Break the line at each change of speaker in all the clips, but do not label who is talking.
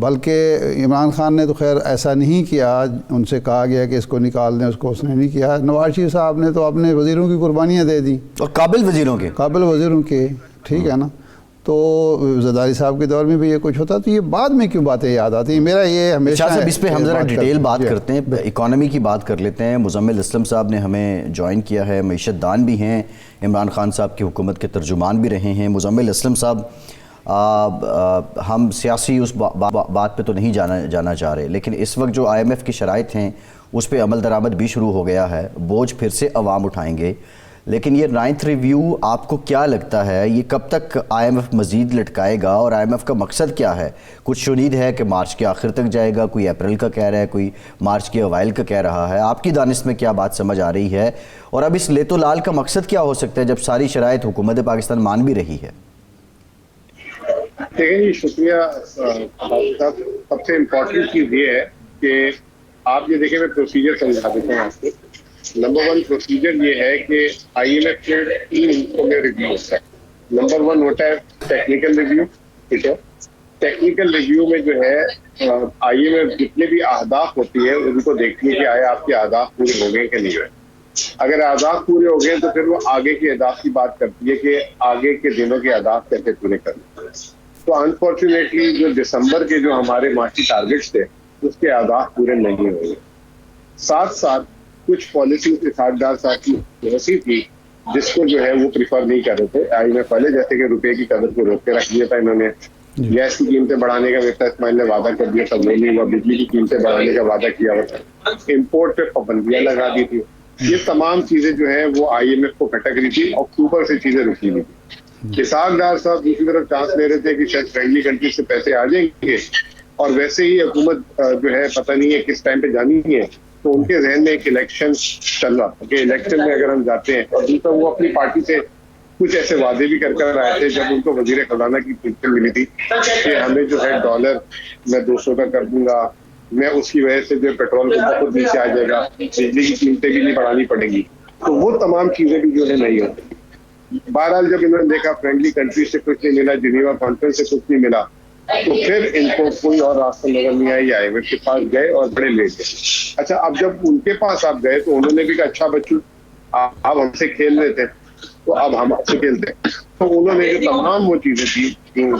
بلکہ عمران خان نے تو خیر ایسا نہیں کیا، ان سے کہا گیا کہ اس کو نکال دیں، اس نے نہیں کیا۔ نواز شریف صاحب نے تو اپنے وزیروں کی قربانیاں دے دیں،
اور قابل وزیروں کے
ٹھیک ہے نا۔ تو زرداری صاحب کے دور میں بھی یہ کچھ ہوتا، تو یہ بعد میں کیوں باتیں یاد آتی ہیں؟ میرا یہ ہمیشہ
اس پہ ہم ذرا ڈیٹیل بات کرتے ہیں، اکانومی کی بات کر لیتے ہیں۔ مزمل اسلم صاحب نے ہمیں جوائن کیا ہے، معیشت دان بھی ہیں، عمران خان صاحب کی حکومت کے ترجمان بھی رہے ہیں۔ مزمل اسلم صاحب، ہم سیاسی اس بات پہ تو نہیں جانا چاہ رہے، لیکن اس وقت جو IMF کی شرائط ہیں اس پہ عمل درآمد بھی شروع ہو گیا ہے، بوجھ پھر سے عوام اٹھائیں گے، لیکن یہ 9th ریویو آپ کو کیا لگتا ہے یہ کب تک IMF مزید لٹکائے گا، اور IMF کا مقصد کیا ہے؟ کچھ شنید ہے کہ مارچ کے آخر تک جائے گا، کوئی اپریل کا کہہ رہا ہے، کوئی مارچ کے اوائل کا کہہ رہا ہے۔ آپ کی دانش میں کیا بات سمجھ آ رہی ہے، اور اب اس لیت و لال کا مقصد کیا ہو سکتا ہے جب ساری شرائط حکومت پاکستان مان بھی رہی ہے؟
دیکھیں جی، شکریہ صاحب۔ سب سے امپورٹنٹ چیز یہ ہے کہ آپ یہ دیکھیں، میں پروسیجر سمجھا دیتا ہوں آپ کو۔ نمبر 1 پروسیجر یہ ہے کہ IMF کے 3 حصوں میں ریویو ہوتا ہے۔ نمبر 1 ہوتا ہے ٹیکنیکل ریویو، ٹھیک ہے۔ ٹیکنیکل ریویو میں جو ہے IMF جتنے بھی اہداف ہوتی ہے ان کو دیکھتی ہے کہ آیا آپ کے اہداف پورے ہو گئے کہ نہیں ہوئے۔ اگر اہداف پورے ہو گئے تو پھر وہ آگے کے اہداف کی بات کرتی ہے کہ آگے کے دنوں کے اہداف کیسے پورے کرنے۔ تو انفارچونیٹلی جو دسمبر کے جو ہمارے معاشی ٹارگٹس تھے اس کے اہداف پورے نہیں ہوئے۔ ساتھ ساتھ کچھ پالیسی اسحاق صاحب کی ایسی تھی جس کو جو ہے وہ پریفر نہیں کر رہے تھے IMF والے، جیسے کہ روپے کی قدر کو روک کے رکھ دیا تھا انہوں نے، گیس کی قیمتیں بڑھانے کا مرزا اسماعیل نے وعدہ کر دیا تھا، وہ نہیں ہوا، بجلی کی قیمتیں بڑھانے کا وعدہ کیا ہوا تھا، امپورٹ پہ پابندیاں لگا دی تھی۔ یہ تمام چیزیں جو ہیں وہ IMF کو کھٹک رہی تھی، اکتوبر سے چیزیں رکی ہوئی تھی۔ اسحاق ڈار صاحب دوسری طرف چانس لے رہے تھے کہ شاید فرینڈلی کنٹری سے پیسے آ جائیں گے، اور ویسے ہی حکومت جو ہے پتہ نہیں ہے کس ٹائم پہ جانی ہے، تو ان کے ذہن میں ایک الیکشن چل رہا تھا کہ الیکشن میں اگر ہم جاتے ہیں، اور دوسرا وہ اپنی پارٹی سے کچھ ایسے وعدے بھی کر آئے تھے جب ان کو وزیر خزانہ کی پوزیشن ملی تھی کہ ہمیں جو ہے ڈالر میں 200 کا کر دوں گا، میں اس کی وجہ سے جو پیٹرول کا بہت نیچے آ جائے گا، بجلی کی قیمتیں بھی نہیں بڑھانی پڑیں گی، تو وہ تمام چیزیں بھی جو ہے نہیں ہوتی۔ بہرحال جب انہوں نے دیکھا فرینڈلی کنٹری سے کچھ نہیں ملا، جنیوا کانفرنس سے کچھ نہیں ملا، تو پھر ان کو کوئی اور راستہ نظر نہیں آیا، IMF کے پاس گئے اور بڑے لیٹ گئے۔ اچھا، اب جب ان کے پاس آپ گئے تو انہوں نے بھی کہا اچھا بچوں آپ ہم سے کھیل رہے تھے تو اب ہم آپ سے کھیلتے ہیں۔ تو انہوں نے جو تمام وہ چیزیں تھی جو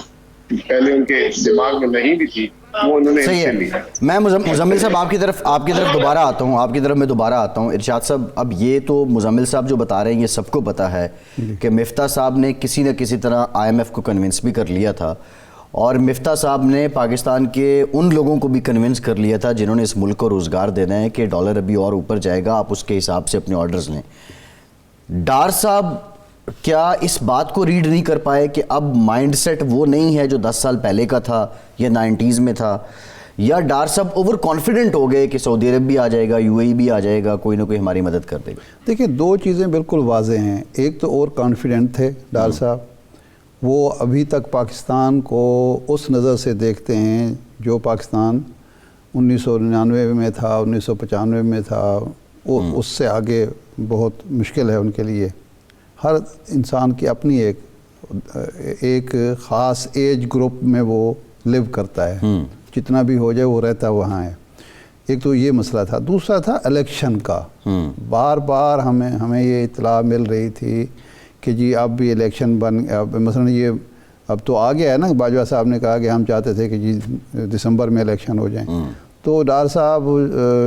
پہلے ان کے دماغ میں نہیں بھی تھی وہ انہوں نے
صحیح ہے۔ میں مزمل صاحب آپ کی طرف دوبارہ آتا ہوں، ارشاد صاحب اب یہ تو مزمل صاحب جو بتا رہے ہیں یہ سب کو پتا ہے کہ مفتاح صاحب نے کسی نہ کسی طرح IMF کو کنونس بھی کر لیا تھا، اور مفتاح صاحب نے پاکستان کے ان لوگوں کو بھی کنونس کر لیا تھا جنہوں نے اس ملک کو روزگار دینا ہے کہ ڈالر ابھی اور اوپر جائے گا، آپ اس کے حساب سے اپنے آرڈرز لیں۔ ڈار صاحب کیا اس بات کو ریڈ نہیں کر پائے کہ اب مائنڈ سیٹ وہ نہیں ہے جو 10 سال پہلے کا تھا یا 90s میں تھا، یا ڈار صاحب اوور کانفیڈنٹ ہو گئے کہ سعودی عرب بھی آ جائے گا، UAE بھی آ جائے گا، کوئی نہ کوئی ہماری مدد کر دے گا؟
دیکھیں، 2 چیزیں بالکل واضح ہیں۔ ایک تو اوور کانفیڈنٹ تھے ڈار صاحب، وہ ابھی تک پاکستان کو اس نظر سے دیکھتے ہیں جو پاکستان 1999 میں تھا، 1995 میں تھا، وہ اس سے آگے بہت مشکل ہے ان کے لیے۔ ہر انسان کی اپنی ایک خاص ایج گروپ میں وہ لیو کرتا ہے، جتنا بھی ہو جائے وہ رہتا ہے وہاں ہے۔ ایک تو یہ مسئلہ تھا، دوسرا تھا الیکشن کا۔ بار بار ہمیں یہ اطلاع مل رہی تھی کہ جی اب بھی الیکشن مثلا یہ اب تو آ گیا ہے نا، باجوہ صاحب نے کہا کہ ہم چاہتے تھے کہ جی دسمبر میں الیکشن ہو جائیں، تو ڈار صاحب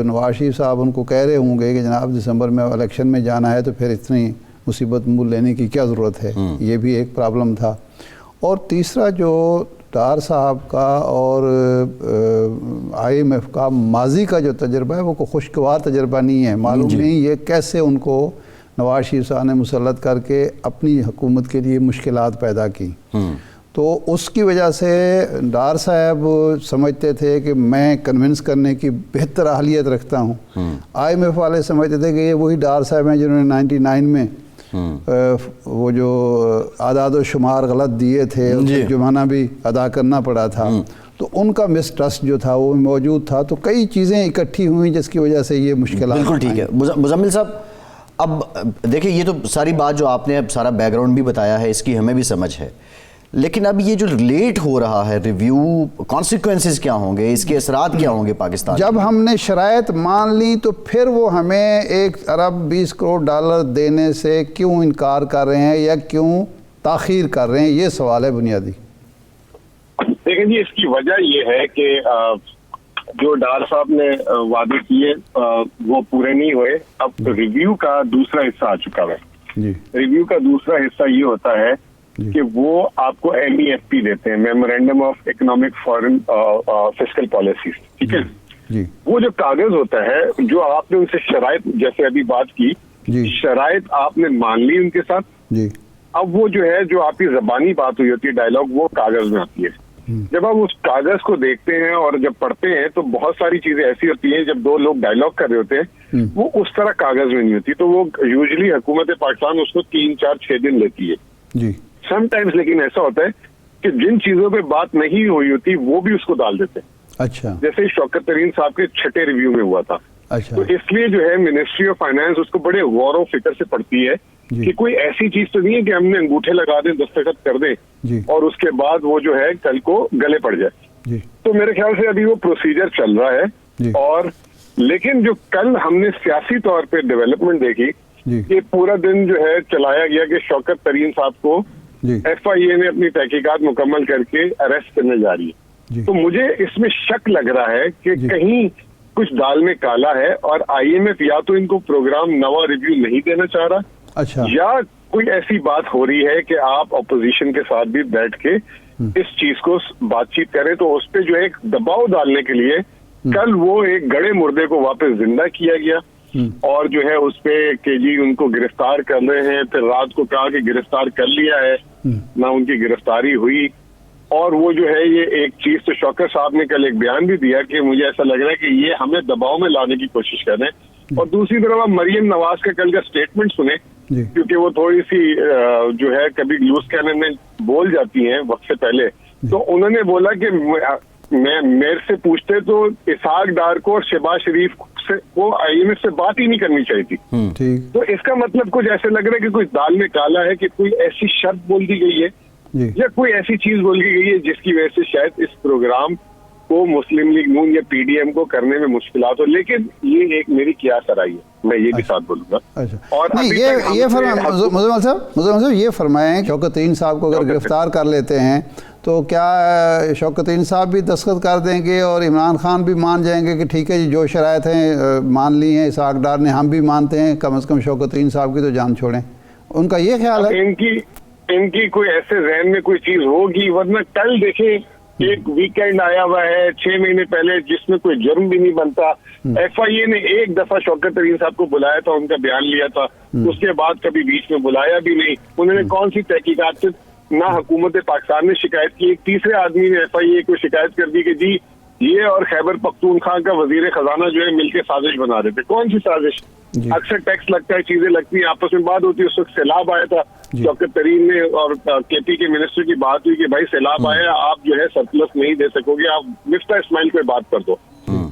نواز شریف صاحب ان کو کہہ رہے ہوں گے کہ جناب دسمبر میں الیکشن میں جانا ہے تو پھر اتنی مصیبت مول لینے کی کیا ضرورت ہے، یہ بھی ایک پرابلم تھا۔ اور تیسرا جو ڈار صاحب کا اور IMF کا ماضی کا جو تجربہ ہے وہ کوئی خوشگوار تجربہ نہیں ہے، معلوم نہیں یہ کیسے ان کو نواز شریف صاحب نے مسلط کر کے اپنی حکومت کے لیے مشکلات پیدا کی۔ تو اس کی وجہ سے ڈار صاحب سمجھتے تھے کہ میں کنونس کرنے کی بہتر اہلیت رکھتا ہوں۔ IMF والے سمجھتے تھے کہ یہ وہی ڈار صاحب ہیں جنہوں نے 99 میں وہ جو اعداد و شمار غلط دیے تھے، جرمانہ بھی ادا کرنا پڑا تھا، تو ان کا مس ٹرسٹ جو تھا وہ موجود تھا۔ تو کئی چیزیں اکٹھی ہوئیں جس کی وجہ سے یہ مشکلات۔
بالکل ٹھیک ہے مزمل صاحب، اب دیکھیں یہ تو ساری بات جو آپ نے اب سارا بیک گراؤنڈ بھی بتایا ہے اس کی ہمیں بھی سمجھ ہے، لیکن اب یہ جو لیٹ ہو رہا ہے ریویو، کانسیکوینسز کیا ہوں گے، اس کے اثرات کیا ہوں گے پاکستان؟
جب ہم نے شرائط مان لی تو پھر وہ ہمیں 1 ارب 20 کروڑ ڈالر دینے سے کیوں انکار کر رہے ہیں یا کیوں تاخیر کر رہے ہیں، یہ سوال ہے بنیادی۔
دیکھیں جی، اس کی وجہ یہ ہے کہ جو ڈار صاحب نے وعدے کیے وہ پورے نہیں ہوئے۔ اب ریویو کا دوسرا حصہ آ چکا ہے۔
جی
ریویو کا دوسرا حصہ یہ ہوتا ہے کہ وہ آپ کو MEFP دیتے ہیں، memorandum of economic foreign fiscal policies, ٹھیک ہے؟
جی
وہ جو کاغذ ہوتا ہے، جو آپ نے ان سے شرائط، جیسے ابھی بات کی،
جی
شرائط آپ نے مان لی ان کے ساتھ،
جی
اب وہ جو ہے، جو آپ کی زبانی بات ہوئی ہوتی ہے، ڈائلاگ، وہ کاغذ میں آتی ہے۔ جب آپ اس کاغذ کو دیکھتے ہیں اور جب پڑھتے ہیں تو بہت ساری چیزیں ایسی ہوتی ہیں، جب 2 لوگ ڈائلاگ کر رہے ہوتے ہیں وہ اس طرح کاغذ میں نہیں ہوتی، تو وہ یوزلی حکومت پاکستان اس کو 3 4 6 دن لیتی ہے۔
جی
سم ٹائمز لیکن ایسا ہوتا ہے کہ جن چیزوں پہ بات نہیں ہوئی ہوتی وہ بھی اس کو ڈال دیتے ہیں،
اچھا
جیسے شوکت ترین صاحب کے 6ٹھے ریویو میں ہوا تھا۔
اچھا
تو اس لیے جو ہے منسٹری آف فائنانس اس کو بڑے غور و فکر سے پڑھتی ہے کہ کوئی ایسی چیز تو نہیں ہے کہ ہم نے انگوٹھے لگا دیں، دستخط کر دیں
جی
اور اس کے بعد وہ جو ہے کل کو گلے پڑ جائے۔
جی
تو میرے خیال سے ابھی وہ پروسیجر چل رہا
جی
ہے، اور لیکن جو کل ہم نے سیاسی طور پہ ڈیولپمنٹ دیکھی
جی
کہ پورا دن جو ہے چلایا گیا کہ شوکت ترین صاحب کو
جی
FIA نے اپنی تحقیقات مکمل کر کے اریسٹ کرنے جا رہی ہے۔
جی
تو مجھے اس میں شک لگ رہا ہے کہ
جی
کہیں کچھ دال میں کالا ہے، اور IMF یا تو ان کو پروگرام نوا ریویو نہیں دینا چاہ رہا،
اچھا
یا کوئی ایسی بات ہو رہی ہے کہ آپ اپوزیشن کے ساتھ بھی بیٹھ کے اس چیز کو بات چیت کریں، تو اس پہ جو ہے ایک دباؤ ڈالنے کے لیے کل وہ ایک گڑے مردے کو واپس زندہ کیا گیا، اور جو ہے اس پہ کہ جی ان کو گرفتار کر رہے ہیں، پھر رات کو کہا کہ گرفتار کر لیا ہے، نہ ان کی گرفتاری ہوئی۔ اور وہ جو ہے یہ ایک چیز تو شوکت صاحب نے کل ایک بیان بھی دیا کہ مجھے ایسا لگ رہا ہے کہ یہ ہمیں دباؤ میں لانے کی کوشش کر رہے ہیں۔ اور دوسری طرف آپ مریم نواز کا کل کا اسٹیٹمنٹ سنیں،
جی
کیونکہ وہ تھوڑی سی جو ہے کبھی لوز کینن میں بول جاتی ہیں وقت سے پہلے، تو انہوں نے بولا کہ میں میرے سے پوچھتے تو اسحاق ڈار کو اور شہباز شریف کو IMF سے بات ہی نہیں کرنی چاہیے تھی۔
ٹھیک
تو اس کا مطلب کچھ ایسے لگ رہا ہے کہ کوئی دال میں کالا ہے، کہ کوئی ایسی شرط بول دی گئی ہے
جی
یا کوئی ایسی چیز بول دی گئی ہے جس کی وجہ سے شاید اس پروگرام کو مسلم لیگ نون یا PDM کو کرنے میں مشکلات ہو۔ لیکن یہ ایک میری قیاس رائے ہے، میں یہ بھی ساتھ بولوں گا۔
اچھا
اور
نہیں، یہ فرمائیں مزمل صاحب یہ فرمائیں شوکت ترین صاحب کو اگر گرفتار کر لیتے ہیں تو کیا شوکت ترین صاحب بھی دستخط کر دیں گے اور عمران خان بھی مان جائیں گے کہ ٹھیک ہے جی جو شرائط ہیں مان لی ہیں، اسحاق ڈار نے، ہم بھی مانتے ہیں، کم از کم شوکت ترین صاحب کی تو جان چھوڑیں؟ ان کا یہ خیال ہے؟
ان کی کوئی ایسے ذہن میں کوئی چیز ہوگی، ورنہ کل دیکھیں ایک ویکینڈ آیا ہوا ہے 6 مہینے پہلے جس میں کوئی جرم بھی نہیں بنتا۔ FIA نے ایک دفعہ شوکت ترین صاحب کو بلایا تھا، ان کا بیان لیا تھا، اس کے بعد کبھی بیچ میں بلایا بھی نہیں۔ انہوں نے کون سی تحقیقات سے، نہ حکومت پاکستان نے شکایت کی، ایک تیسرے آدمی نے FIA کو شکایت کر دی کہ جی یہ اور خیبر پختونخوا کا وزیر خزانہ جو ہے مل کے سازش بنا رہے تھے۔ کون سی سازش؟ اکثر ٹیکس لگتا ہے، چیزیں لگتی ہیں، آپس میں بات ہوتی ہے۔ اس وقت سیلاب آیا تھا، شوکت ترین نے اور KP کے منسٹر کی بات ہوئی کہ بھائی سیلاب آیا، آپ جو ہے سرپلس نہیں دے سکو گے، آپ مفتاح اسماعیل کو بات کر دو۔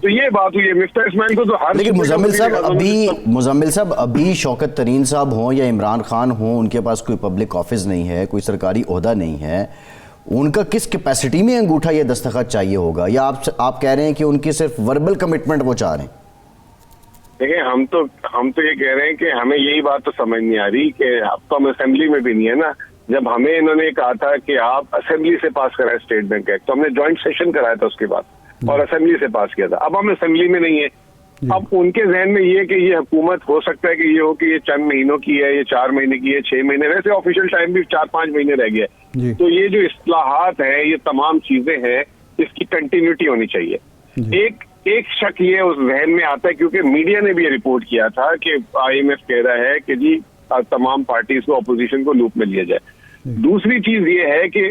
تو یہ بات ہوئی ہے، مفتاح اسماعیل کو تو ہر،
لیکن مزمل صاحب ابھی شوکت ترین صاحب ہوں یا عمران خان ہوں، ان کے پاس کوئی پبلک آفس نہیں ہے، کوئی سرکاری عہدہ نہیں ہے، ان کا کس کیپیسٹی میں انگوٹھا یا دستخط چاہیے ہوگا، یا آپ کہہ رہے ہیں کہ ان کی صرف وربل کمٹمنٹ وہ چاہ رہے ہیں؟
دیکھیں ہم تو یہ کہہ رہے ہیں کہ ہمیں یہی بات تو سمجھ نہیں آ رہی کہ اب تو ہم اسمبلی میں بھی نہیں ہے نا۔ جب ہمیں انہوں نے کہا تھا کہ آپ اسمبلی سے پاس کرائے اسٹیٹ بینک ایکٹ، تو ہم نے جوائنٹ سیشن کرایا تھا اس کے بعد اور اسمبلی سے پاس کیا تھا۔ اب ہم اسمبلی میں نہیں ہے۔ اب ان کے ذہن میں یہ کہ یہ حکومت ہو سکتا ہے کہ یہ ہو کہ یہ چند مہینوں کی ہے، یہ 4 مہینے کی ہے، 6 مہینے، ویسے آفیشیل ٹائم بھی 4-5 مہینے رہ گیا ہے۔ تو یہ جو اصلاحات ہیں، یہ تمام چیزیں ہیں، اس کی کنٹینیوٹی ہونی چاہیے۔ ایک شک یہ اس ذہن میں آتا ہے کیونکہ میڈیا نے بھی رپورٹ کیا تھا کہ IMF کہہ رہا ہے کہ جی تمام پارٹیز کو، اپوزیشن کو لوپ میں لیا جائے۔ دوسری چیز یہ ہے کہ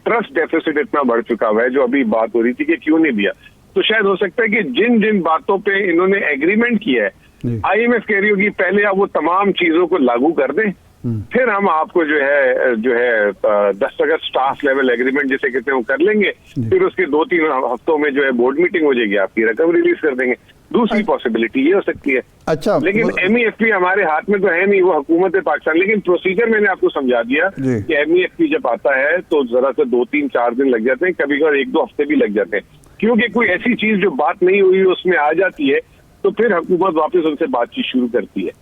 ٹرسٹ ڈیفیسٹ اتنا بڑھ چکا ہوا ہے، جو ابھی بات ہو رہی تھی کہ کیوں نہیں دیا، تو شاید ہو سکتا ہے کہ جن باتوں پہ انہوں نے ایگریمنٹ کیا ہے، IMF کہہ رہی ہوگی پہلے آپ وہ تمام چیزوں کو لاگو کر دیں، پھر ہم آپ کو جو ہے 10 اگست اسٹاف لیول ایگریمنٹ جسے کہتے ہیں وہ کر لیں گے. پھر اس کے 2-3 ہفتوں میں جو ہے بورڈ میٹنگ ہو جائے گی, آپ کی رقم ریلیز کر دیں گے. دوسری پاسبلٹی یہ ہو سکتی ہے.
اچھا,
لیکن ایم ای ایف پی ہمارے ہاتھ میں تو ہے نہیں, وہ حکومت پاکستان. لیکن پروسیجر میں نے آپ کو سمجھا دیا کہ ایم ای ایف پی جب آتا ہے تو ذرا سا 2-3-4 دن لگ جاتے ہیں, کبھی کبھی 1-2 ہفتے بھی لگ جاتے ہیں, کیونکہ کوئی ایسی چیز جو بات نہیں ہوئی اس میں آ جاتی ہے تو پھر حکومت واپس ان سے بات چیت شروع کرتی ہے.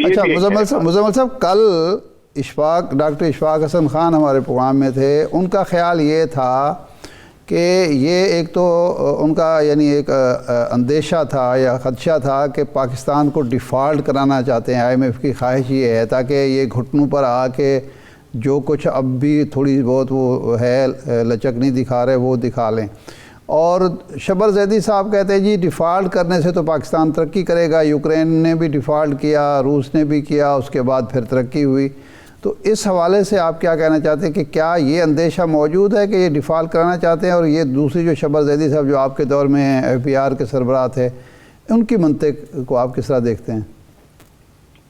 اچھا مزمل صاحب, کل ڈاکٹر اشفاق حسن خان ہمارے پروگرام میں تھے. ان کا خیال یہ تھا کہ یہ ایک تو ان کا یعنی ایک اندیشہ تھا یا خدشہ تھا کہ پاکستان کو ڈیفالٹ کرانا چاہتے ہیں. آئی ایم ایف کی خواہش یہ ہے تاکہ یہ گھٹنوں پر آ کے جو کچھ اب بھی تھوڑی بہت وہ ہے لچک نہیں دکھا رہے وہ دکھا لیں. اور شبر زیدی صاحب کہتے ہیں جی ڈیفالٹ کرنے سے تو پاکستان ترقی کرے گا. یوکرین نے بھی ڈیفالٹ کیا, روس نے بھی کیا, اس کے بعد پھر ترقی ہوئی. تو اس حوالے سے آپ کیا کہنا چاہتے ہیں کہ کیا یہ اندیشہ موجود ہے کہ یہ ڈیفالٹ کرانا چاہتے ہیں؟ اور یہ دوسری جو شبر زیدی صاحب جو آپ کے دور میں ہیں, ایف بی آر کے سربراہ تھے, ان کی منطق کو آپ کس طرح دیکھتے ہیں؟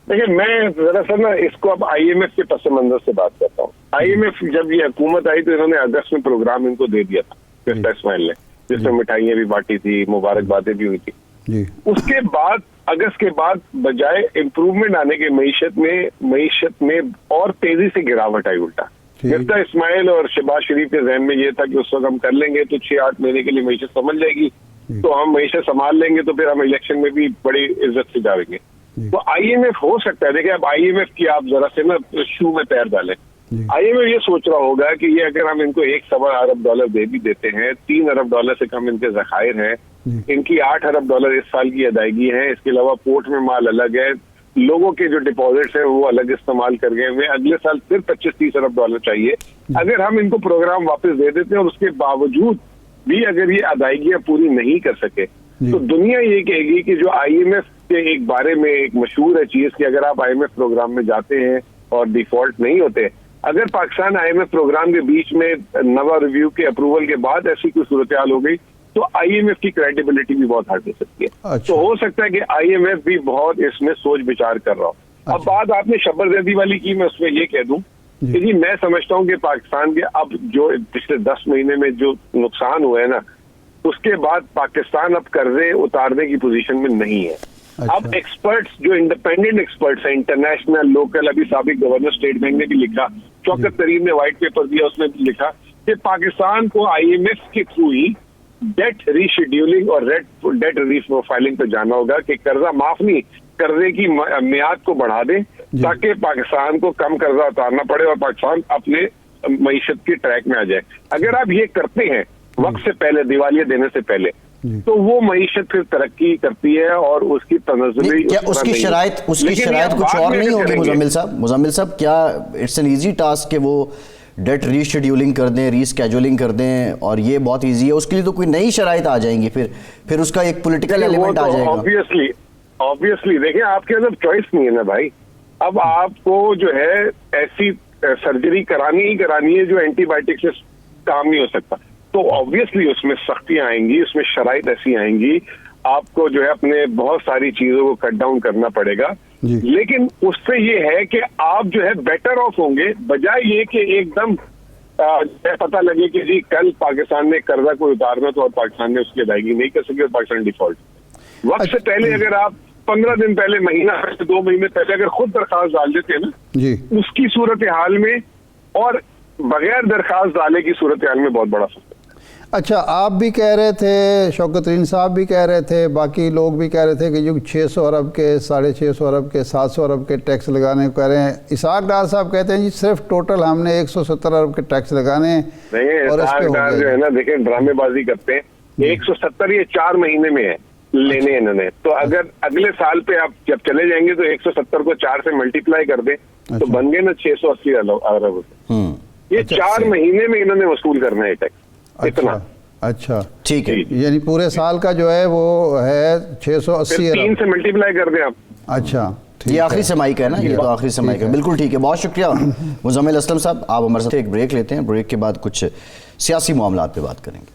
دیکھیں, میں ذرا سا نا اس کو اب آئی ایم ایف کے پس منظر سے بات کرتا ہوں. آئی ایم ایف جب یہ حکومت آئی تو انہوں نے اگست میں پروگرام ان کو دے دیا تھا اسماعیل نے, جس میں مٹھائیاں بھی بانٹی تھی, مبارکبادیں بھی ہوئی تھی. اس کے بعد اگست کے بعد بجائے امپروومنٹ آنے کے معیشت میں اور تیزی سے گراوٹ آئی. الٹا مفتاح اسماعیل اور شہباز شریف کے ذہن میں یہ تھا کہ اس وقت ہم کر لیں گے تو 6-8 مہینے کے لیے معیشت سنبھل جائے گی, تو ہم معیشت سنبھال لیں گے تو پھر ہم الیکشن میں بھی بڑی عزت سے جائیں گے. تو آئی ایم ایف ہو سکتا ہے, دیکھیں اب آئی ایم ایف کی آپ ذرا سے نا شو میں پیر ڈالیں. آئی ایم ایف یہ سوچ رہا ہوگا کہ یہ اگر ہم ان کو $1.25 ارب دے بھی دیتے ہیں, $3 ارب سے کم ان کے ذخائر ہیں, ان کی $8 ارب اس سال کی ادائیگی ہے, اس کے علاوہ پورٹ میں مال الگ ہے, لوگوں کے جو ڈپازٹس ہیں وہ الگ استعمال کر گئے ہوئے, اگلے سال پھر $25-30 ارب چاہیے. اگر ہم ان کو پروگرام واپس دے دیتے ہیں اور اس کے باوجود بھی اگر یہ ادائیگیاں پوری نہیں کر سکے تو دنیا یہ کہے گی کہ جو آئی ایم ایف کے ایک بارے میں ایک مشہور ہے چیز کہ اگر آپ آئی ایم ایف پروگرام میں جاتے ہیں اور ڈیفالٹ نہیں ہوتے, اگر Pakistan I M F programme کے بیچ میں نوا ریویو کے اپروول کے بعد ایسی کوئی صورتحال ہو گئی تو آئی ایم ایف کی کریڈیبلٹی بھی بہت ہارڈ ہو سکتی ہے. تو ہو سکتا ہے کہ آئی ایم ایف بھی بہت اس میں سوچ بچار کر رہا ہو. اب بات آپ نے شبر زیدی والی کی, میں اس میں یہ کہہ دوں کہ جی میں سمجھتا ہوں کہ پاکستان کے اب جو پچھلے 10 مہینے میں جو نقصان ہوا ہے نا, اس کے بعد پاکستان اب قرضے اتارنے کی پوزیشن میں نہیں ہے. اب ایکسپرٹس جو انڈیپینڈنٹ ایکسپرٹس ہیں, انٹرنیشنل, لوکل, ابھی سابق گورنر اسٹیٹ بینک نے بھی لکھا, شوکت طریب نے وائٹ پیپر دیا, اس میں بھی لکھا کہ پاکستان کو آئی ایم ایف کے تھرو ہی ڈیٹ ری شیڈیولنگ اور ڈیٹ ری پروفائلنگ پہ جانا ہوگا کہ قرضہ معاف نہیں, قرضے کی میعاد کو بڑھا دیں تاکہ پاکستان کو کم قرضہ اتارنا پڑے اور پاکستان اپنے معیشت کے ٹریک میں آ جائے. اگر آپ یہ کرتے ہیں وقت سے پہلے, دیوالیہ دینے سے پہلے, تو وہ معیشت پھر ترقی کرتی ہے اور اس کی تنزلی
اس کی شرائط کچھ اور نہیں ہوگی. مزمل صاحب کیا اٹس این ایزی ٹاسک کہ وہ ڈیٹ ری شیڈیولنگ کر دیں, ری اسکیجولنگ کر دیں, اور یہ بہت ایزی ہے؟ اس کے لیے تو کوئی نئی شرائط آ جائیں گی, پھر اس کا ایک پولیٹیکل ایلیمنٹ آ جائے گا.
آبویسلی دیکھیں آپ کے اندر چوائس نہیں ہے نا بھائی. اب آپ کو جو ہے ایسی سرجری کرانی ہی کرانی ہے جو اینٹی بایوٹک سے کام نہیں ہو سکتا, تو آبویسلی اس میں سختیاں آئیں گی, اس میں شرائط ایسی آئیں گی, آپ کو جو ہے اپنے بہت ساری چیزوں کو کٹ ڈاؤن کرنا پڑے گا. لیکن اس سے یہ ہے کہ آپ جو ہے بیٹر آف ہوں گے, بجائے یہ کہ ایک دم پتہ لگے کہ جی کل پاکستان نے قرضہ کو اتارنا تو اور پاکستان نے اس کی ادائیگی نہیں کر سکی اور پاکستان ڈیفالٹ. وقت سے پہلے اگر آپ 15 دن پہلے, مہینہ 2 مہینے پہلے اگر خود درخواست ڈال دیتے ہیں نا, اس کی صورتحال میں اور بغیر درخواست ڈالے کی صورتحال میں بہت بڑا فرق ہے.
اچھا, آپ بھی کہہ رہے تھے, شوکت ترین صاحب بھی کہہ رہے تھے, باقی لوگ بھی کہہ رہے تھے کہ جو 600 ارب کے, 650 ارب کے, 700 ارب کے ٹیکس لگانے کو کہہ رہے ہیں. اسحاق ڈار صاحب کہتے ہیں جی صرف ٹوٹل ہم نے 170 ارب کے ٹیکس لگانے ہیں.
اور اسحاق ڈار جو ہے نا, دیکھیں ڈرامے بازی کرتے ہیں. 170 یہ 4 مہینے میں ہے لینے انہوں نے, تو اگر اگلے سال پہ آپ جب چلے جائیں گے تو 170 کو 4 سے ملٹیپلائی کر دیں تو بن گئے نا 680 ارب. یہ 4 مہینے میں انہوں نے وصول کرنا ہے ٹیکس اتنا.
اچھا
ٹھیک ہے,
یعنی پورے سال کا جو ہے وہ ہے 680 ارب,
3 سے ملٹیپلائی کر دیں آپ.
اچھا,
یہ آخری سمائی کا ہے نا, یہ تو آخری سمائی کا. بالکل ٹھیک ہے, بہت شکریہ مزمل اسلم صاحب. آپ ہمارے ساتھ ایک بریک لیتے ہیں, بریک کے بعد کچھ سیاسی معاملات پہ بات کریں گے.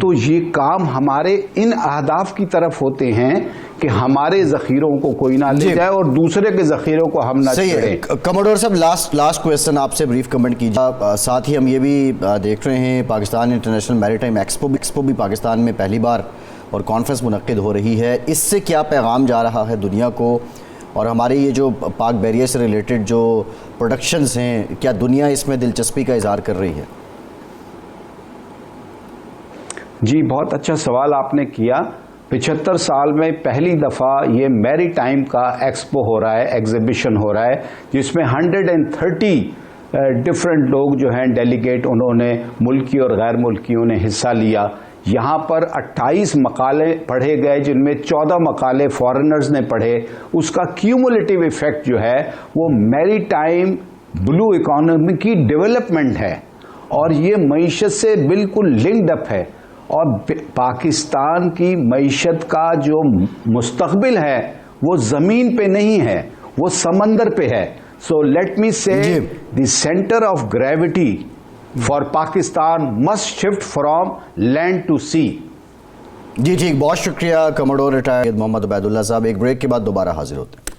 تو یہ کام ہمارے ان اہداف کی طرف ہوتے ہیں کہ ہمارے ذخیروں کو کوئی نہ لے جائے اور دوسرے کے ذخیروں کو ہم نہ چھیڑیں۔
کموڈور صاحب لاسٹ کویسچن آپ سے بریف کمنٹ کیجیے۔ ساتھ ہی ہم یہ بھی دیکھ رہے ہیں پاکستان انٹرنیشنل میری ٹائم ایکسپو بھی پاکستان میں پہلی بار اور کانفرنس منعقد ہو رہی ہے، اس سے کیا پیغام جا رہا ہے دنیا کو، اور ہمارے یہ جو پاک بیریئر سے ریلیٹڈ جو پروڈکشنز ہیں کیا دنیا اس میں دلچسپی کا اظہار کر رہی ہے؟
جی بہت اچھا سوال آپ نے کیا۔ 75 سال میں پہلی دفعہ یہ میری ٹائم کا ایکسپو ہو رہا ہے، ایگزیبیشن ہو رہا ہے، جس میں 130 ڈفرینٹ لوگ جو ہیں ڈیلیگیٹ، انہوں نے ملکی اور غیر ملکیوں نے حصہ لیا۔ یہاں پر 28 مقالے پڑھے گئے، جن میں 14 مقالے فارنرز نے پڑھے۔ اس کا کیومولیٹیو ایفیکٹ جو ہے وہ میری ٹائم بلو اکانومی کی ڈیولپمنٹ ہے، اور یہ معیشت سے بالکل لنکڈ اپ ہے، اور پاکستان کی معیشت کا جو مستقبل ہے وہ زمین پہ نہیں ہے، وہ سمندر پہ ہے۔ سو let me say the centre of gravity for Pakistan must shift from land to sea.
جی ٹھیک، بہت شکریہ کموڈور ریٹائرڈ محمد عبید اللہ صاحب۔ ایک بریک کے بعد دوبارہ حاضر ہوتے ہیں۔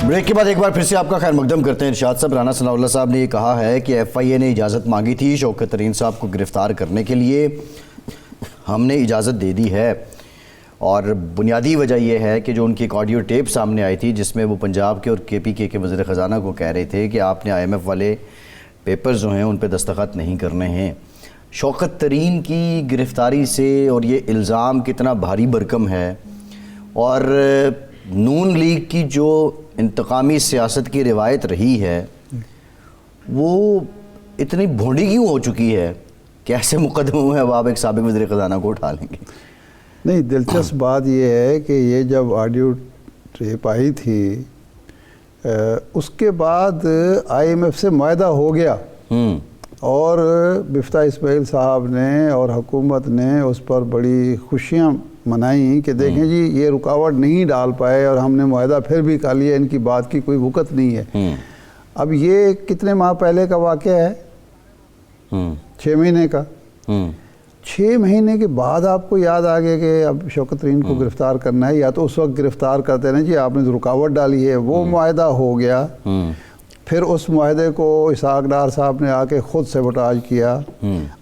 بریک کے بعد ایک بار پھر سے آپ کا خیر مقدم کرتے ہیں۔ ارشاد صاحب، رانا ثناء اللہ صاحب نے یہ کہا ہے کہ ایف آئی اے نے اجازت مانگی تھی شوکت ترین صاحب کو گرفتار کرنے کے لیے، ہم نے اجازت دے دی ہے، اور بنیادی وجہ یہ ہے کہ جو ان کی ایک آڈیو ٹیپ سامنے آئی تھی جس میں وہ پنجاب کے اور کے پی کے وزیر خزانہ کو کہہ رہے تھے کہ آپ نے آئی ایم ایف والے پیپرز جو ہیں ان پہ دستخط نہیں کرنے ہیں۔ شوکت ترین کی گرفتاری سے اور یہ الزام کتنا بھاری بھرکم ہے، اور نون لیگ کی جو انتقامی سیاست کی روایت رہی ہے وہ اتنی بھونڈی کیوں ہو چکی ہے کہ ایسے مقدموں میں اب آپ ایک سابق وزیر خزانہ کو اٹھا لیں گے؟
نہیں، دلچسپ بات یہ ہے کہ یہ جب آڈیو ٹیپ آئی تھی اس کے بعد آئی ایم ایف سے معاہدہ ہو گیا، اور مفتاح اسماعیل صاحب نے اور حکومت نے اس پر بڑی خوشیاں منائیں کہ دیکھیں جی یہ رکاوٹ نہیں ڈال پائے اور ہم نے معاہدہ پھر بھی کر لیا، ان کی بات کی کوئی وقت نہیں ہے۔ اب یہ کتنے ماہ پہلے کا واقعہ ہے؟ 6 مہینے کا۔ 6 مہینے کے بعد آپ کو یاد آ گیا کہ اب شوکت ترین کو گرفتار کرنا ہے، یا تو اس وقت گرفتار کرتے نا جی آپ نے رکاوٹ ڈالی ہے۔ وہ معاہدہ ہو گیا، پھر اس معاہدے کو اسحاق ڈار صاحب نے آ کے خود سیبوٹاج کیا۔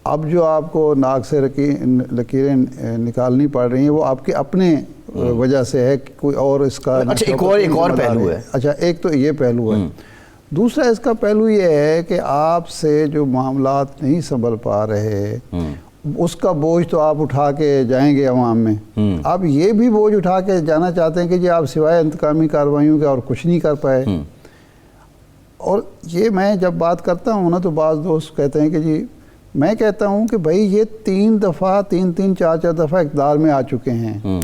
اب جو آپ کو ناک سے لکیریں نکالنی پڑ رہی ہیں وہ آپ کے اپنے وجہ سے ہے، کوئی اور اس کا
اچھا ایک اور پہلو ہے۔
اچھا ایک تو یہ پہلو ہے، دوسرا اس کا پہلو یہ ہے کہ آپ سے جو معاملات نہیں سنبھل پا رہے اس کا بوجھ تو آپ اٹھا کے جائیں گے عوام میں، آپ یہ بھی بوجھ اٹھا کے جانا چاہتے ہیں کہ جی آپ سوائے انتقامی کارروائیوں کے اور کچھ نہیں کر پائے۔ اور یہ میں جب بات کرتا ہوں نا تو بعض دوست کہتے ہیں کہ جی، میں کہتا ہوں کہ بھائی یہ 3 دفعہ 4 دفعہ اقتدار میں آ چکے ہیں،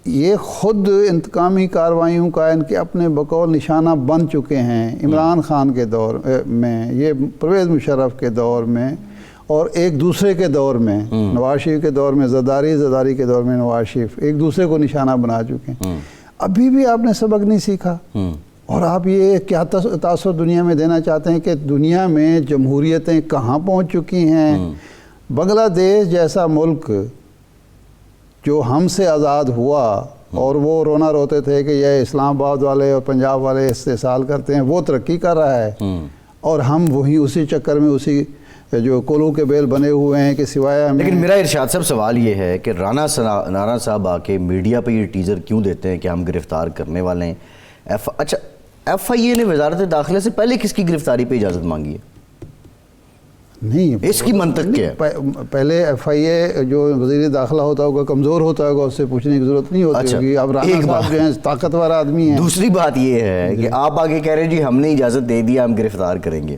یہ خود انتقامی کارروائیوں کا ان کے اپنے بقول نشانہ بن چکے ہیں۔ عمران خان کے دور میں، یہ پرویز مشرف کے دور میں، اور ایک دوسرے کے دور میں نواز شریف کے دور میں زرداری کے دور میں نواز شریف ایک دوسرے کو نشانہ بنا چکے ہیں۔ ابھی بھی آپ نے سبق نہیں سیکھا، اور آپ یہ کیا تاثر دنیا میں دینا چاہتے ہیں کہ دنیا میں جمہوریتیں کہاں پہنچ چکی ہیں؟ بنگلہ دیش جیسا ملک جو ہم سے آزاد ہوا اور وہ رونا روتے تھے کہ یہ اسلام آباد والے اور پنجاب والے استحصال کرتے ہیں، وہ ترقی کر رہا ہے، اور ہم وہی اسی چکر میں اسی جو کولوں کے بیل بنے ہوئے ہیں کہ سوائے ہمیں۔
لیکن میرا ارشاد صاحب سوال یہ ہے کہ رانا صاحب آ کے میڈیا پہ یہ ٹیزر کیوں دیتے ہیں کہ ہم گرفتار کرنے والے ہیں؟ اچھا ایف آئی اے نے وزارت داخلہ سے پہلے کس کی گرفتاری پہ اجازت مانگی ہے؟
نہیں،
اس کی منطق کیا ہے؟
پہلے ایف آئی اے جو وزیر داخلہ ہوتا ہوگا کمزور ہوتا ہوگا، اس سے پوچھنے کی ضرورت نہیں ہوتی ہوگی۔ اب رانا صاحب جو ہیں طاقتور آدمی ہیں۔
دوسری بات یہ ہے کہ آپ آگے کہہ رہے ہیں جی ہم نے اجازت دے دیا، ہم گرفتار کریں گے۔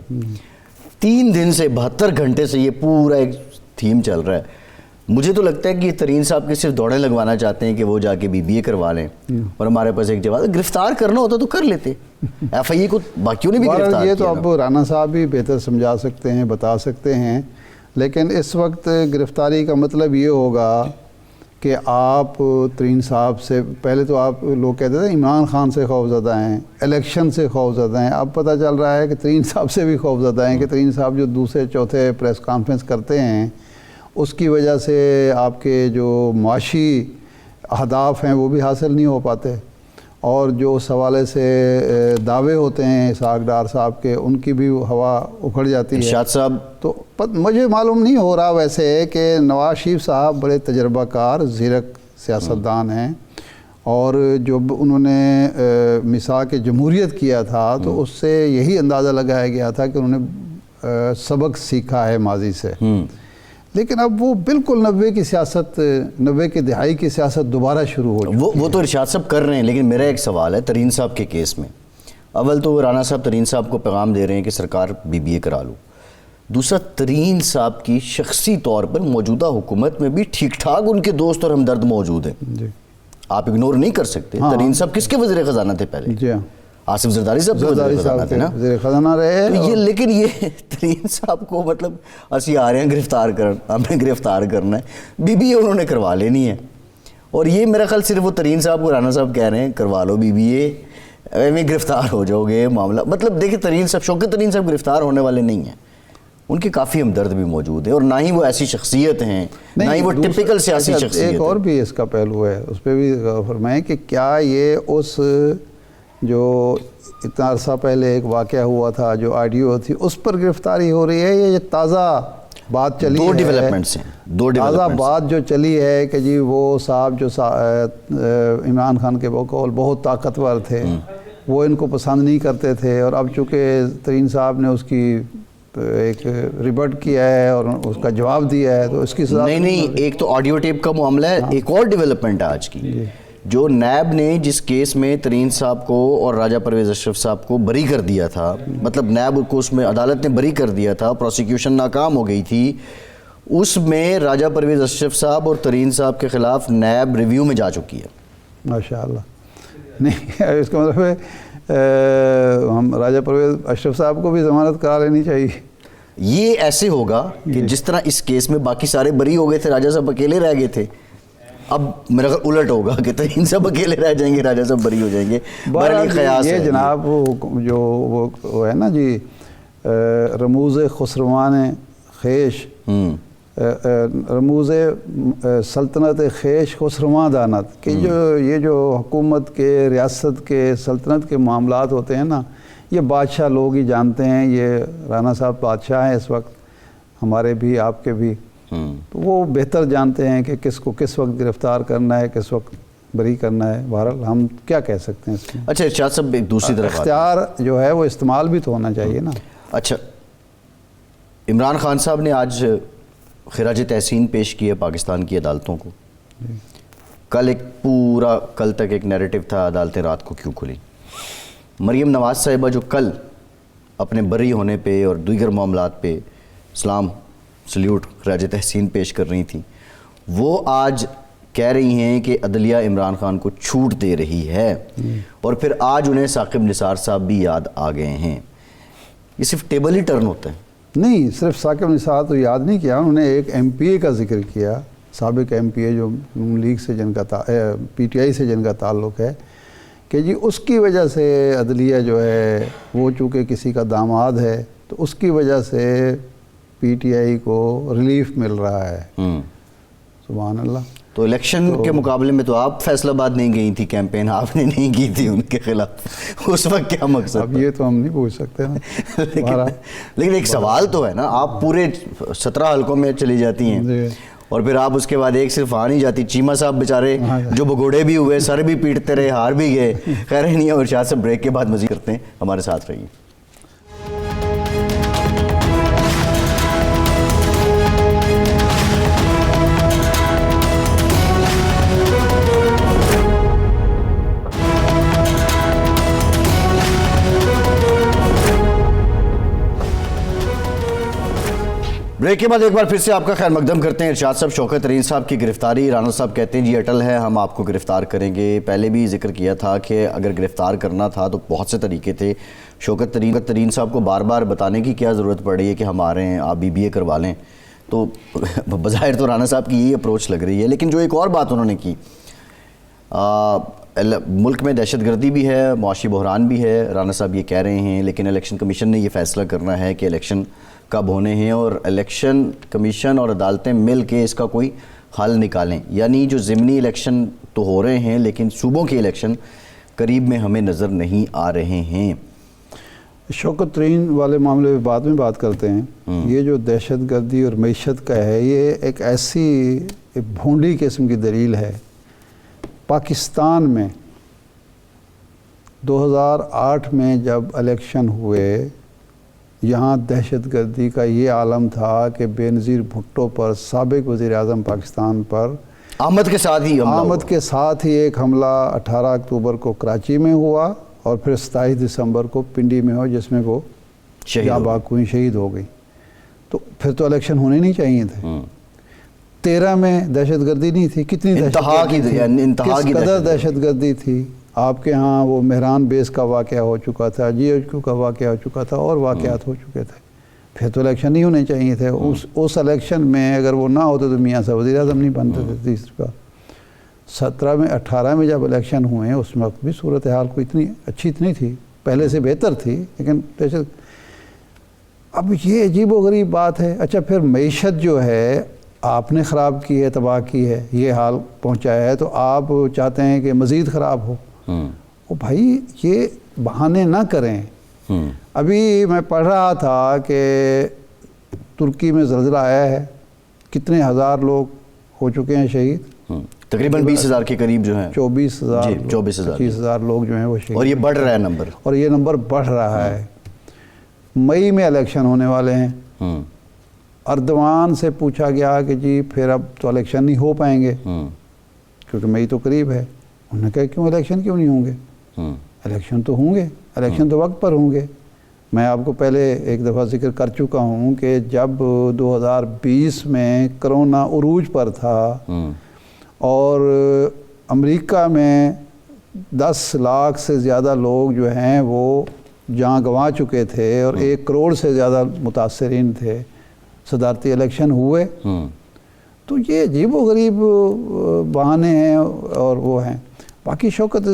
3 دن سے 72 گھنٹے سے یہ پورا ایک تھیم چل رہا ہے۔ مجھے تو لگتا ہے کہ یہ ترین صاحب کے صرف دوڑیں لگوانا چاہتے ہیں کہ وہ جا کے BBA کروا لیں، اور ہمارے پاس ایک جواب، گرفتار کرنا ہوتا تو کر لیتے، FIA کو باقیوں نے بھی گرفتار
یہ
کیا
تو
نا۔
اب رانا صاحب بھی بہتر سمجھا سکتے ہیں، بتا سکتے ہیں، لیکن اس وقت گرفتاری کا مطلب یہ ہوگا کہ آپ ترین صاحب سے پہلے تو آپ لوگ کہتے تھے عمران خان سے خوفزدہ ہیں، الیکشن سے خوفزدہ ہیں، اب پتہ چل رہا ہے کہ ترین صاحب سے بھی خوفزدہ ہیں کہ ترین صاحب جو دوسرے چوتھے پریس کانفرنس کرتے ہیں اس کی وجہ سے آپ کے جو معاشی اہداف ہیں وہ بھی حاصل نہیں ہو پاتے، اور جو اس حوالے سے دعوے ہوتے ہیں اسحاق ڈار صاحب کے، ان کی بھی ہوا اکھڑ جاتی ہے۔
ارشاد صاحب
تو مجھے معلوم نہیں ہو رہا ویسے کہ نواز شریف صاحب بڑے تجربہ کار زیرک سیاستدان ہیں، اور جب انہوں نے میثاق جمہوریت کیا تھا تو اس سے یہی اندازہ لگایا گیا تھا کہ انہوں نے سبق سیکھا ہے ماضی سے، لیکن اب وہ بالکل 90 کی سیاست، 90 کی دہائی کی سیاست دوبارہ شروع ہو چکی ہے۔
وہ تو ارشاد صاحب کر رہے ہیں، لیکن میرا ایک سوال ہے ترین صاحب کے کیس میں۔ اول تو رانا صاحب ترین صاحب کو پیغام دے رہے ہیں کہ سرکار BBA کرا لو، دوسرا ترین صاحب کی شخصی طور پر موجودہ حکومت میں بھی ٹھیک ٹھاک ان کے دوست اور ہمدرد موجود ہیں،
جی
آپ اگنور نہیں کر سکتے۔ ترین صاحب کس کے وزیر خزانہ تھے پہلے؟
جی ہاں،
آصف زرداری صاحب کے
زرداری
وزیر خزانہ
صاحب
تھے
کے
نا۔
وزیر خزانہ رہے،
تو یہ لیکن یہ ترین صاحب کو مطلب اسی آ رہے ہیں گرفتار ہمیں گرفتار کرنا ہے، BBA انہوں نے کروا لینی ہے، اور یہ میرا خیال صرف وہ ترین صاحب کو رانا صاحب کہہ رہے ہیں کروا لو BBA، میں گرفتار ہو جاؤ گے معاملہ۔ مطلب دیکھیں ترین صاحب، شوکت ترین صاحب گرفتار ہونے والے نہیں ہیں، ان کے کافی ہمدرد بھی موجود ہیں، اور نہ ہی وہ ایسی شخصیت ہیں، نہ ہی وہ ٹپیکل سیاسی شخصیت
ایک اور بھی اس کا پہلو ہے، اس پہ بھی غور فرمائیں کہ کیا یہ اس جو اتنا عرصہ پہلے ایک واقعہ ہوا تھا جو آڈیو تھی اس پر گرفتاری ہو رہی ہے، یا یہ تازہ بات چلی ہے؟
دو ڈیولپمنٹس ہیں، دو
تازہ
ڈیولپمنٹس۔
بات جو چلی ہے کہ جی وہ صاحب جو عمران خان کے بقول بہت طاقتور تھے، وہ ان کو پسند نہیں کرتے تھے، اور اب چونکہ ترین صاحب نے اس کی ایک ریبٹ کیا ہے اور اس کا جواب دیا ہے، تو اس کی سزا
نہیں، ایک تو آڈیو ٹیپ کا معاملہ ہے، ایک اور ڈیولپمنٹ ہے آج کی، جو نیب نے جس کیس میں ترین صاحب کو اور راجہ پرویز اشرف صاحب کو بری کر دیا تھا، مطلب نیب کو اس میں عدالت نے بری کر دیا تھا، پروسیکیوشن ناکام ہو گئی تھی، اس میں راجہ پرویز اشرف صاحب اور ترین صاحب کے خلاف نیب ریویو میں جا چکی ہے۔
ماشاءاللہ۔ نہیں، اس کا مطلب ہے ہم راجہ پرویز اشرف صاحب کو بھی ضمانت کرا لینی چاہیے۔
یہ ایسے ہوگا کہ جس طرح اس کیس میں باقی سارے بری ہو گئے تھے، راجہ صاحب اکیلے رہ گئے تھے، اب میرا خیال الٹ ہوگا کہ ترین صاحب اکیلے رہ جائیں گے، راجہ صاحب بری ہو جائیں گے۔ بہرحال قیاس
یہ
ہے
جناب جو وہ ہے نا جی، رموز خسروان خیش، رموز سلطنت خیش خسرواں دانت، کہ جو یہ جو حکومت کے، ریاست کے، سلطنت کے معاملات ہوتے ہیں نا، یہ بادشاہ لوگ ہی جانتے ہیں۔ یہ رانا صاحب بادشاہ ہیں اس وقت، ہمارے بھی، آپ کے بھی، تو وہ بہتر جانتے ہیں کہ کس کو کس وقت گرفتار کرنا ہے، کس وقت بری کرنا ہے۔ بہرحال ہم کیا کہہ سکتے ہیں اس میں؟
اچھا ارشاد صاحب، ایک دوسری طرف
اختیار جو ہے وہ استعمال بھی تو ہونا چاہیے نا۔
اچھا، عمران خان صاحب نے آج خراج تحسین پیش کی ہے پاکستان کی عدالتوں کو۔ کل ایک پورا کل تک ایک نیریٹو تھا عدالتیں رات کو کیوں کھلی۔ مریم نواز صاحبہ جو کل اپنے بری ہونے پہ اور دیگر معاملات پہ سلام سلیوٹ خراج تحسین پیش کر رہی تھیں، وہ آج کہہ رہی ہیں کہ عدلیہ عمران خان کو چھوٹ دے رہی ہے، اور پھر آج انہیں ثاقب نثار صاحب بھی یاد آ گئے ہیں۔ یہ صرف ٹیبل ہی ٹرن ہوتا ہے؟
نہیں، صرف ثاقب نثار تو یاد نہیں کیا، انہوں نے ایک MPA کا ذکر کیا، سابق MPA جو نون لیگ سے جن کا PTI سے جن کا تعلق ہے، کہ جی اس کی وجہ سے عدلیہ جو ہے وہ چونکہ کسی کا داماد ہے تو اس کی وجہ سے PTI کو ریلیف مل رہا ہے۔ سبحان اللہ۔
تو الیکشن کے مقابلے میں تو آپ فیصل آباد نہیں گئی تھی، کیمپین آپ نے نہیں کی تھی ان کے خلاف، اس وقت کیا مقصد؟
اب یہ تو ہم نہیں پوچھ سکتے نا۔
لیکن ایک سوال تو ہے نا، آپ پورے 17 حلقوں میں چلی جاتی ہیں اور پھر آپ اس کے بعد ایک صرف آ نہیں جاتی۔ چیمہ صاحب بیچارے جو بگوڑے بھی ہوئے، سر بھی پیٹتے رہے، ہار بھی گئے، خیر نہیں ہے۔ اور ارشاد سے بریک کے بعد مزید کرتے ہیں، ہمارے ساتھ رہیے۔ بریک کے بعد ایک بار پھر سے آپ کا خیر مقدم کرتے ہیں. ارشاد صاحب، شوکت ترین صاحب کی گرفتاری، رانا صاحب کہتے ہیں جی اٹل ہے، ہم آپ کو گرفتار کریں گے. پہلے بھی ذکر کیا تھا کہ اگر گرفتار کرنا تھا تو بہت سے طریقے تھے. شوکت ترین صاحب کو بار بار بتانے کی کیا ضرورت پڑ رہی ہے کہ ہم آ رہے ہیں، آپ BBA کروا لیں؟ تو بظاہر تو رانا صاحب کی یہی اپروچ لگ رہی ہے. لیکن جو ایک اور بات انہوں نے کی، ملک میں دہشت گردی بھی ہے، معاشی بحران بھی ہے، رانا صاحب یہ کہہ رہے ہیں، لیکن الیکشن کمیشن نے یہ فیصلہ کرنا ہے کہ الیکشن کب ہونے ہیں، اور الیکشن کمیشن اور عدالتیں مل کے اس کا کوئی حل نکالیں. یعنی جو ضمنی الیکشن تو ہو رہے ہیں لیکن صوبوں کے الیکشن قریب میں ہمیں نظر نہیں آ رہے ہیں.
شوکت ترین والے معاملے میں بعد میں بات کرتے ہیں. یہ جو دہشت گردی اور معیشت کا ہے، یہ ایک ایسی بھونڈی قسم کی دلیل ہے. پاکستان میں 2008 میں جب الیکشن ہوئے، یہاں دہشت گردی کا یہ عالم تھا کہ بے نظیر بھٹو پر، سابق وزیر اعظم پاکستان پر،
آمد کے ساتھ ہی
ایک حملہ 18 اکتوبر کو کراچی میں ہوا اور پھر 27 دسمبر کو پنڈی میں ہوا، جس میں وہ جاں بحق ہوئی، شہید ہو گئی. تو پھر تو الیکشن ہونے نہیں چاہیے تھے. 13 میں دہشت گردی نہیں تھی، کتنی کس قدر دہشت گردی تھی. آپ کے ہاں وہ مہران بیس کا واقعہ ہو چکا تھا، GHQ کا واقعہ ہو چکا تھا، اور واقعات ہو چکے تھے. پھر تو الیکشن نہیں ہونے چاہیے تھے. اس الیکشن میں اگر وہ نہ ہوتے تو میاں صاحب وزیر اعظم نہیں بنتے تھے تیسری بار. 17 میں 18 میں جب الیکشن ہوئے ہیں، اس وقت بھی صورتحال کو اتنی اچھی نہیں تھی، پہلے سے بہتر تھی، لیکن اب یہ عجیب و غریب بات ہے. اچھا، پھر معیشت جو ہے آپ نے خراب کی ہے، تباہ کی ہے، یہ حال پہنچایا ہے، تو آپ چاہتے ہیں کہ مزید خراب ہو. او بھائی، یہ بہانے نہ کریں. ابھی میں پڑھ رہا تھا کہ ترکی میں زلزلہ آیا ہے، کتنے ہزار لوگ ہو چکے ہیں شہید،
تقریباً 20,000 کے قریب جو ہیں،
24,000 لوگ جو ہیں وہ شہید.
اور یہ بڑھ رہا ہے نمبر،
اور یہ نمبر بڑھ رہا ہے. مئی میں الیکشن ہونے والے ہیں. اردوان سے پوچھا گیا کہ جی پھر اب تو الیکشن نہیں ہو پائیں گے کیونکہ مئی تو قریب ہے. انہوں نے کہا کیوں الیکشن کیوں نہیں ہوں گے؟ الیکشن تو ہوں گے، الیکشن تو وقت پر ہوں گے. میں آپ کو پہلے ایک دفعہ ذکر کر چکا ہوں کہ جب 2020 میں کرونا عروج پر تھا اور امریکہ میں 10 لاکھ سے زیادہ لوگ جو ہیں وہ جان گنوا چکے تھے اور 1 کروڑ سے زیادہ متاثرین تھے، صدارتی الیکشن ہوئے. تو یہ عجیب و غریب بہانے ہیں اور وہ ہیں. باقی شوکت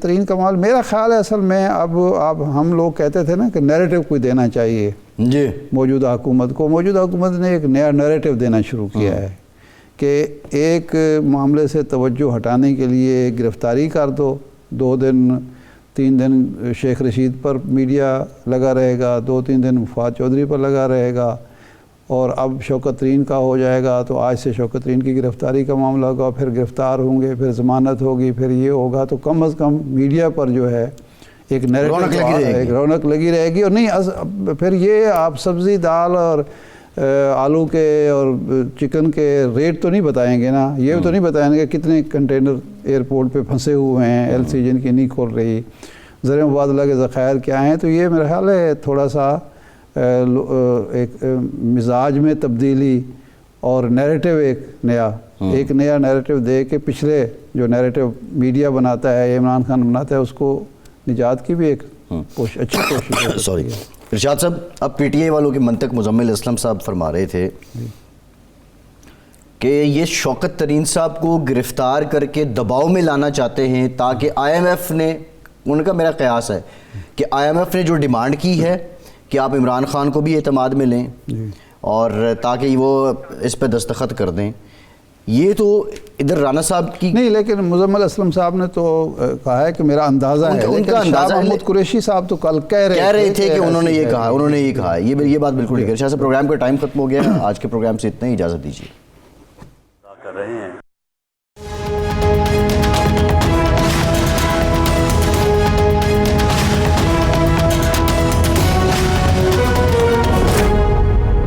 ترین کمال، میرا خیال ہے اصل میں اب ہم لوگ کہتے تھے نا کہ نیریٹو کوئی دینا چاہیے
جی
موجودہ حکومت کو. موجودہ حکومت نے ایک نیا نیریٹو دینا شروع کیا ہے کہ ایک معاملے سے توجہ ہٹانے کے لیے گرفتاری کر دو، 2 دن 3 دن شیخ رشید پر میڈیا لگا رہے گا، 2-3 دن مفاد چودھری پر لگا رہے گا، اور اب شوکت ترین کا ہو جائے گا تو آج سے شوکت ترین کی گرفتاری کا معاملہ ہوگا، پھر گرفتار ہوں گے، پھر ضمانت ہوگی، پھر یہ ہوگا. تو کم از کم میڈیا پر جو ہے ایک رونق لگی رہے گی. اور نہیں، پھر یہ آپ سبزی، دال اور آلو کے اور چکن کے ریٹ تو نہیں بتائیں گے نا، یہ تو نہیں بتائیں گے کتنے کنٹینر ایئرپورٹ پہ پھنسے ہوئے ہیں، LC جن کی نہیں کھول رہی، زر مبادلہ کے ذخائر کیا ہیں. تو یہ میرا خیال ہے تھوڑا سا ایک مزاج میں تبدیلی اور نیریٹو ایک نیا نیریٹو دے کے پچھلے جو نیریٹو میڈیا بناتا ہے، عمران خان بناتا ہے، اس کو نجات کی بھی ایک اچھی کوشش ہے.
سوری ارشاد صاحب، اب PTI والوں کے منطق مزمل اسلم صاحب فرما رہے تھے کہ یہ شوکت ترین صاحب کو گرفتار کر کے دباؤ میں لانا چاہتے ہیں تاکہ IMF نے، ان کا میرا قیاس ہے کہ IMF نے جو ڈیمانڈ کی ہے کہ آپ عمران خان کو بھی اعتماد میں لیں اور تاکہ وہ اس پہ دستخط کر دیں. یہ تو ادھر رانا صاحب کی
نہیں، لیکن مزمل اسلم صاحب نے تو کہا ہے کہ میرا اندازہ ہے، لیکن شاہ محمود قریشی صاحب تو کل کہہ رہے تھے کہ
انہوں نے یہ کہا. یہ بات بالکل ٹھیک ہے. شاہ صاحب، پروگرام کا ٹائم ختم ہو گیا. آج کے پروگرام سے اتنا ہی، اجازت دیجیے.
کر رہے ہیں